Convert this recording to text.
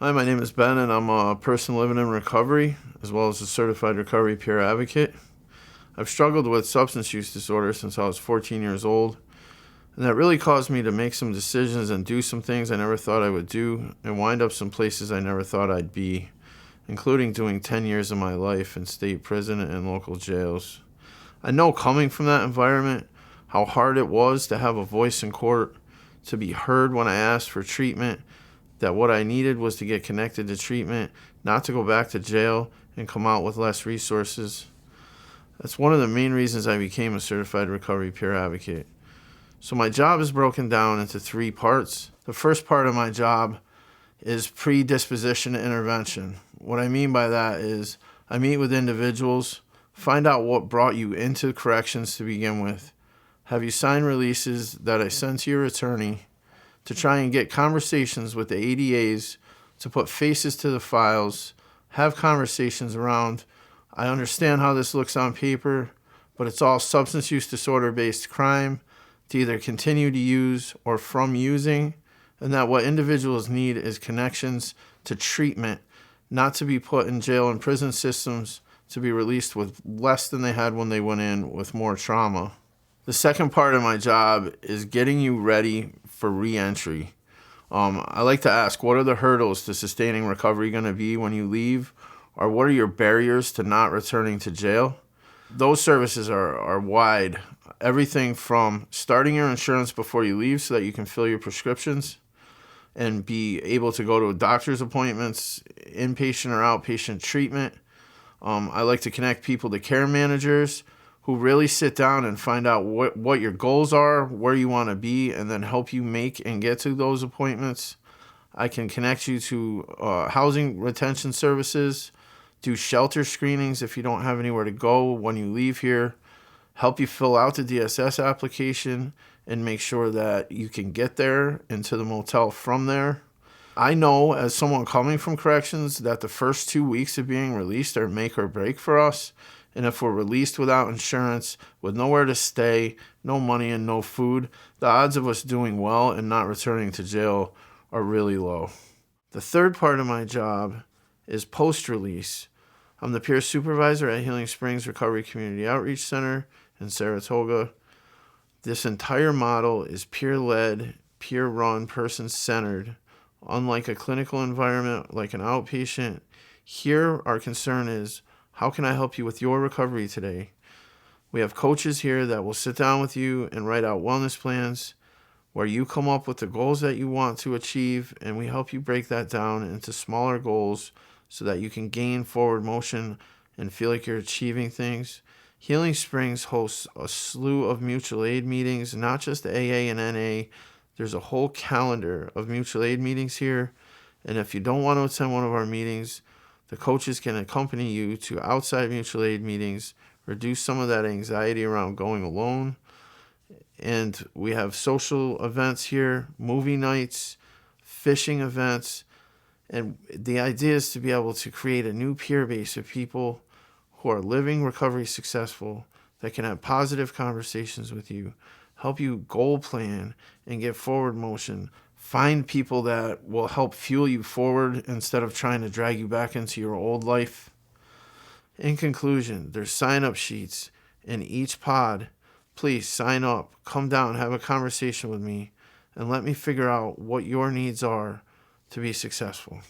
Hi, my name is Ben, and I'm a person living in recovery, as well as a certified recovery peer advocate. I've struggled with substance use disorder since I was 14 years old, and that really caused me to make some decisions and do some things I never thought I would do, and wind up some places I never thought I'd be, including doing 10 years of my life in state prison and local jails. I know coming from that environment how hard it was to have a voice in court, to be heard when I asked for treatment, that what I needed was to get connected to treatment, not to go back to jail and come out with less resources. That's one of the main reasons I became a certified recovery peer advocate. So my job is broken down into 3 parts. The first part of my job is predisposition to intervention. What I mean by that is I meet with individuals, find out what brought you into corrections to begin with. Have you signed releases that I send to your attorney, to try and get conversations with the ADAs, to put faces to the files, have conversations around, I understand how this looks on paper, but it's all substance use disorder based crime, to either continue to use or from using, and that what individuals need is connections to treatment, not to be put in jail and prison systems, to be released with less than they had when they went in with more trauma. The second part of my job is getting you ready for re-entry. I like to ask, what are the hurdles to sustaining recovery going to be when you leave? Or what are your barriers to not returning to jail? Those services are wide. Everything from starting your insurance before you leave so that you can fill your prescriptions and be able to go to doctor's appointments, inpatient or outpatient treatment. I like to connect people to care managers who really sit down and find out what your goals are, where you want to be, and then help you make and get to those appointments. I can connect you to housing retention services, do shelter screenings if you don't have anywhere to go when you leave here, help you fill out the DSS application, and make sure that you can get there and to the motel from there. I know, as someone coming from corrections, that the first 2 weeks of being released are make or break for us. And if we're released without insurance, with nowhere to stay, no money, and no food, the odds of us doing well and not returning to jail are really low. The third part of my job is post-release. I'm the peer supervisor at Healing Springs Recovery Community Outreach Center in Saratoga. This entire model is peer-led, peer-run, person-centered. Unlike a clinical environment like an outpatient, here our concern is, how can I help you with your recovery today? We have coaches here that will sit down with you and write out wellness plans where you come up with the goals that you want to achieve, and we help you break that down into smaller goals so that you can gain forward motion and feel like you're achieving things. Healing Springs hosts a slew of mutual aid meetings, not just AA and NA. There's a whole calendar of mutual aid meetings here, and if you don't want to attend one of our meetings, the coaches can accompany you to outside mutual aid meetings, reduce some of that anxiety around going alone. And we have social events here, movie nights, fishing events. And the idea is to be able to create a new peer base of people who are living recovery successful, that can have positive conversations with you, help you goal plan and get forward motion. Find people that will help fuel you forward instead of trying to drag you back into your old life. In conclusion, there's sign-up sheets in each pod. Please sign up, come down, have a conversation with me, and let me figure out what your needs are to be successful.